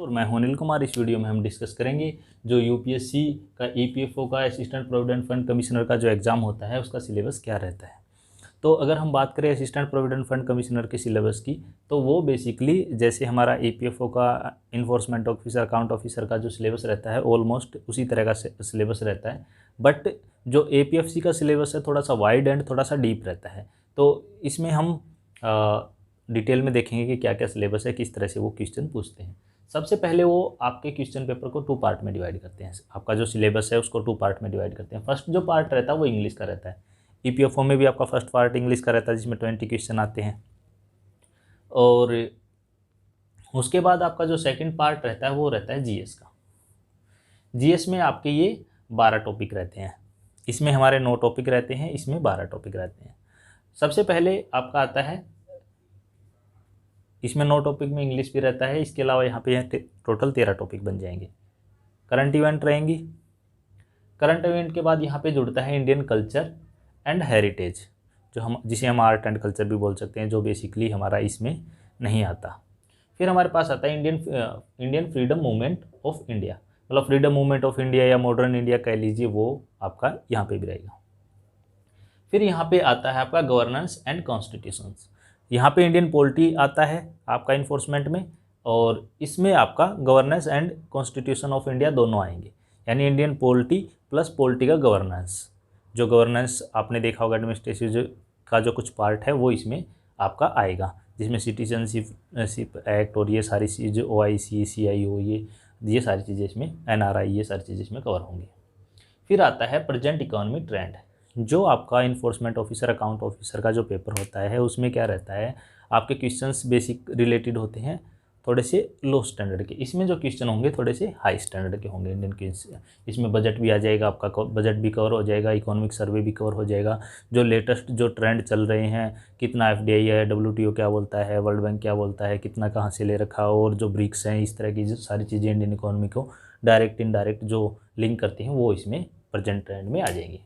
और मैं हूं अनिल कुमार। इस वीडियो में हम डिस्कस करेंगे जो यूपीएससी का ईपीएफओ का असिस्टेंट प्रोविडेंट फंड कमिश्नर का जो एग्ज़ाम होता है उसका सिलेबस क्या रहता है। तो अगर हम बात करें असिस्टेंट प्रोविडेंट फंड कमिश्नर के सिलेबस की, तो वो बेसिकली जैसे हमारा ईपीएफओ का इन्फोर्समेंट ऑफिसर, अकाउंट ऑफिसर का जो सिलेबस रहता है ऑलमोस्ट उसी तरह का सिलेबस रहता है। बट जो एपीएफसी का सिलेबस है थोड़ा सा वाइड एंड थोड़ा सा डीप रहता है। तो इसमें हम डिटेल में देखेंगे कि क्या क्या सिलेबस है, किस तरह से वो क्वेश्चन पूछते हैं। सबसे पहले वो आपके क्वेश्चन पेपर को 2 पार्ट में डिवाइड करते हैं। आपका जो सिलेबस है उसको 2 पार्ट में डिवाइड करते हैं। फर्स्ट जो पार्ट रहता है वो इंग्लिश का रहता है। ईपीएफओ में भी आपका फर्स्ट पार्ट इंग्लिश का रहता है जिसमें 20 क्वेश्चन आते हैं। और उसके बाद आपका जो सेकंड पार्ट रहता है वो रहता है जीएस का। जीएस में आपके ये 12 टॉपिक रहते हैं। इसमें हमारे 9 टॉपिक रहते हैं, इसमें 12 टॉपिक रहते हैं। सबसे पहले आपका आता है, इसमें 9 टॉपिक में इंग्लिश भी रहता है। इसके अलावा यहाँ पे टोटल 13 टॉपिक बन जाएंगे। करंट इवेंट रहेंगी। करंट इवेंट के बाद यहाँ पे जुड़ता है इंडियन कल्चर एंड हेरिटेज, जिसे हम आर्ट एंड कल्चर भी बोल सकते हैं, जो बेसिकली हमारा इसमें नहीं आता। फिर हमारे पास आता है Indian freedom movement of India, मतलब फ्रीडम मूवमेंट ऑफ इंडिया या मॉडर्न इंडिया कह लीजिए, वो आपका यहाँ पे भी रहेगा। फिर यहाँ पे आता है आपका गवर्नेंस एंड कॉन्स्टिट्यूशंस। यहाँ पे इंडियन पॉलिटी आता है आपका इन्फोर्समेंट में, और इसमें आपका governance and constitution of India दोनों आएंगे। यानी इंडियन पॉलिटी प्लस पॉलिटी का गवर्नेंस। जो गवर्नेंस आपने देखा होगा एडमिनिस्ट्रेटिव का जो कुछ पार्ट है वो इसमें आपका आएगा, जिसमें सिटीजनशिप एक्ट और ये सारी चीज़ें, OIC, CIO, ये सारी चीज़ें इसमें, NRI, ये सारी चीज़ें इसमें कवर होंगी। फिर आता है प्रेजेंट इकोनॉमिक ट्रेंड। जो आपका इन्फोर्समेंट ऑफिसर, अकाउंट ऑफिसर का जो पेपर होता है उसमें क्या रहता है, आपके क्वेश्चंस बेसिक रिलेटेड होते हैं थोड़े से लो स्टैंडर्ड के। इसमें जो क्वेश्चन होंगे थोड़े से हाई स्टैंडर्ड के होंगे इंडियन क्वेश्चन। इसमें बजट भी आ जाएगा, आपका बजट भी कवर हो जाएगा, इकोनॉमिक सर्वे भी कवर हो जाएगा, जो लेटेस्ट जो ट्रेंड चल रहे हैं, कितना FDI है, WTO क्या बोलता है, वर्ल्ड बैंक क्या बोलता है, कितना कहाँ से ले रखा, और जो ब्रिक्स हैं, इस तरह की जो सारी चीज़ें इंडियन इकोनॉमी को डायरेक्ट इनडायरेक्ट जो लिंक करती हैं वो इसमें प्रेजेंट ट्रेंड में आ जाएंगी।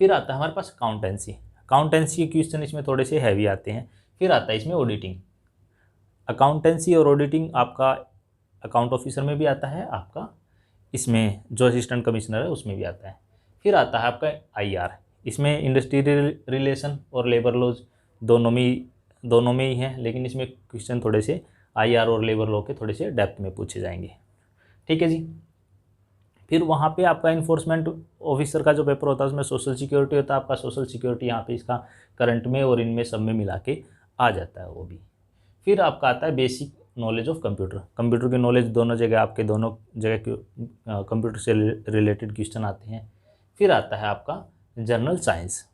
फिर आता है हमारे पास अकाउंटेंसी। अकाउंटेंसी के क्वेश्चन इसमें थोड़े से हैवी आते हैं। फिर आता है इसमें ऑडिटिंग। अकाउंटेंसी और ऑडिटिंग आपका अकाउंट ऑफिसर में भी आता है, आपका इसमें जो असिस्टेंट कमिश्नर है उसमें भी आता है। फिर आता है आपका IR। इसमें इंडस्ट्रियल रिलेशन और लेबर लॉज दोनों में ही हैं, लेकिन इसमें क्वेश्चन थोड़े से IR और लेबर लॉ के थोड़े से डेप्थ में पूछे जाएंगे। ठीक है जी। फिर वहाँ पे आपका इन्फोर्समेंट ऑफिसर का जो पेपर होता है उसमें सोशल सिक्योरिटी होता है। आपका सोशल सिक्योरिटी यहाँ पे इसका करंट में और इनमें सब में मिला के आ जाता है वो भी। फिर आपका आता है basic knowledge of computer. Computer की नॉलेज दोनों जगह, आपके दोनों जगह कंप्यूटर से रिलेटेड क्वेश्चन आते हैं। फिर आता है आपका जनरल साइंस।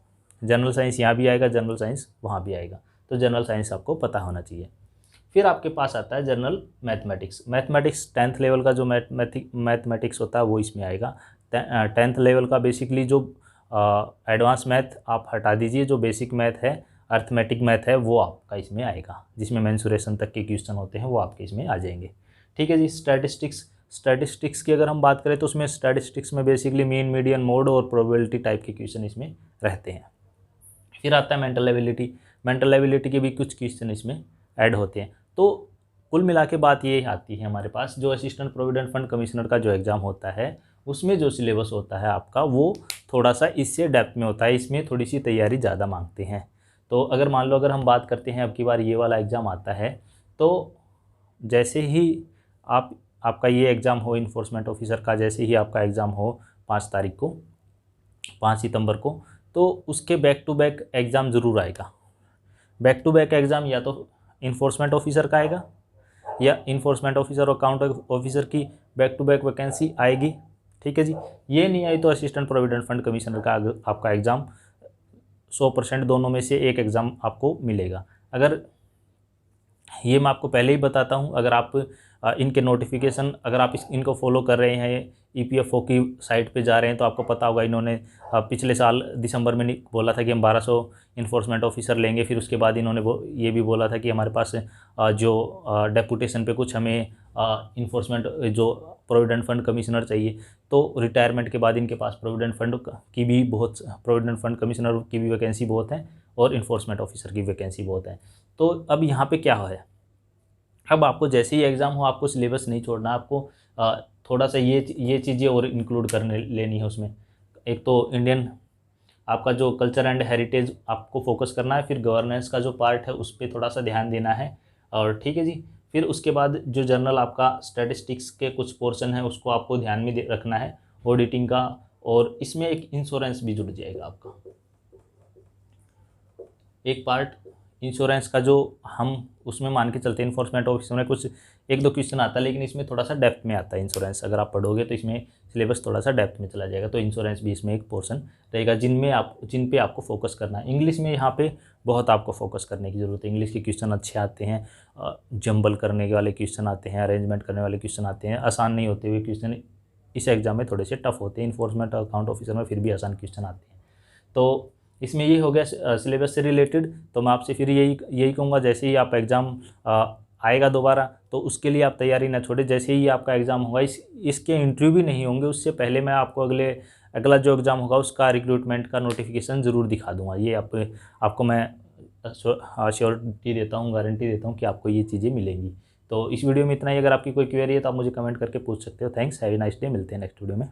जनरल साइंस यहाँ भी आएगा, जनरल साइंस वहाँ भी आएगा, तो जनरल साइंस आपको पता होना चाहिए। फिर आपके पास आता है general mathematics. Mathematics 10th level का जो मैथमेटिक्स होता है वो इसमें आएगा। 10th लेवल का बेसिकली जो एडवांस मैथ आप हटा दीजिए, जो बेसिक मैथ है, अर्थमेटिक मैथ है, वो आपका इसमें आएगा, जिसमें मेंसुरेशन तक के क्वेश्चन होते हैं वो आपके इसमें आ जाएंगे। ठीक है जी। स्टैटिस्टिक्स की अगर हम बात करें तो उसमें स्टैटिस्टिक्स में बेसिकली मीन, मीडियन, मोड और प्रोबेबिलिटी टाइप के क्वेश्चन इसमें रहते हैं। फिर आता है मेंटल एबिलिटी। मेंटल एबिलिटी के भी कुछ क्वेश्चन इसमें ऐड होते हैं। तो कुल मिला के बात ये आती है हमारे पास, जो असिस्टेंट प्रोविडेंट फंड कमिश्नर का जो एग्ज़ाम होता है उसमें जो सिलेबस होता है आपका वो थोड़ा सा इससे डेप्थ में होता है। इसमें थोड़ी सी तैयारी ज़्यादा मांगते हैं। तो अगर मान लो अगर हम बात करते हैं अब की बार ये वाला एग्ज़ाम आता है, तो जैसे ही आपका ये एग्ज़ाम हो इन्फोर्समेंट ऑफिसर का, जैसे ही आपका एग्ज़ाम हो 5 तारीख को, 5 सितंबर को, तो उसके बैक टू बैक एग्ज़ाम ज़रूर आएगा। बैक टू बैक एग्ज़ाम या तो इन्फोर्समेंट ऑफिसर का आएगा, या इन्फोर्समेंट ऑफिसर और अकाउंट ऑफिसर की बैक टू बैक वैकेंसी आएगी। ठीक है जी। ये नहीं आई तो असिस्टेंट प्रोविडेंट फंड कमिश्नर का आपका एग्ज़ाम 100% दोनों में से एक एग्ज़ाम आपको मिलेगा। अगर ये मैं आपको पहले ही बताता हूँ, अगर आप इनके नोटिफिकेशन, अगर आप इनको फॉलो कर रहे हैं, ईपीएफओ की साइट पे जा रहे हैं, तो आपको पता होगा इन्होंने पिछले साल दिसंबर में बोला था कि हम 1200 इन्फोर्समेंट ऑफिसर लेंगे। फिर उसके बाद इन्होंने ये भी बोला था कि हमारे पास जो डेपुटेशन पे कुछ हमें इन्फोर्समेंट जो प्रोविडेंट फंड कमिश्नर चाहिए। तो रिटायरमेंट के बाद इनके पास प्रोविडेंट फंड कमिश्नर की भी वैकेंसी बहुत है और इन्फोर्समेंट ऑफिसर की वैकेंसी बहुत है। तो अब यहाँ पे क्या है, अब आपको जैसे ही एग्ज़ाम हो आपको सिलेबस नहीं छोड़ना, आपको थोड़ा सा ये चीज़ें और इंक्लूड करने लेनी है उसमें। एक तो इंडियन आपका जो कल्चर एंड हेरिटेज आपको फोकस करना है, फिर गवर्नेंस का जो पार्ट है उस पर थोड़ा सा ध्यान देना है। और ठीक है जी, फिर उसके बाद जो जर्नल आपका स्टैटिस्टिक्स के कुछ पोर्शन है उसको आपको ध्यान में रखना है, ऑडिटिंग का, और इसमें एक इंश्योरेंस भी जुड़ जाएगा आपका, एक पार्ट इंश्योरेंस का जो हम उसमें मान के चलते हैं। इन्फोर्समेंट ऑफिसर में कुछ एक दो क्वेश्चन आता है, लेकिन इसमें थोड़ा सा डेप्थ में आता है इंश्योरेंस। अगर आप पढ़ोगे तो इसमें सिलेबस थोड़ा सा डेप्थ में चला जाएगा, तो इंश्योरेंस भी इसमें एक पोर्शन रहेगा जिन पे आपको फोकस करना है। इंग्लिश में यहाँ पे बहुत आपको फोकस करने की ज़रूरत है। इंग्लिश के क्वेश्चन अच्छे आते हैं, जंबल करने वाले क्वेश्चन आते हैं, अरेंजमेंट करने वाले क्वेश्चन आते हैं, आसान नहीं होते हुए क्वेश्चन इस एग्जाम में थोड़े से टफ होते हैं। इन्फोर्समेंट अकाउंट ऑफिसर में फिर भी आसान क्वेश्चन आते हैं। तो इसमें ये हो गया सिलेबस से रिलेटेड। तो मैं आपसे फिर यही कहूँगा, जैसे ही आप एग्ज़ाम आएगा दोबारा तो उसके लिए आप तैयारी ना छोड़ें। जैसे ही आपका एग्ज़ाम होगा, इसके इंटरव्यू भी नहीं होंगे, उससे पहले मैं आपको अगला जो एग्ज़ाम होगा उसका रिक्रूटमेंट का नोटिफिकेशन ज़रूर दिखा दूँगा। ये आपको मैं श्योरिटी देता हूँ, गारंटी देता हूँ कि आपको ये चीज़ें मिलेंगी। तो इस वीडियो में इतना ही। अगर आपकी कोई क्वेरी है तो आप मुझे कमेंट करके पूछ सकते हो। Thanks, have a nice day. मिलते हैं नेक्स्ट वीडियो में।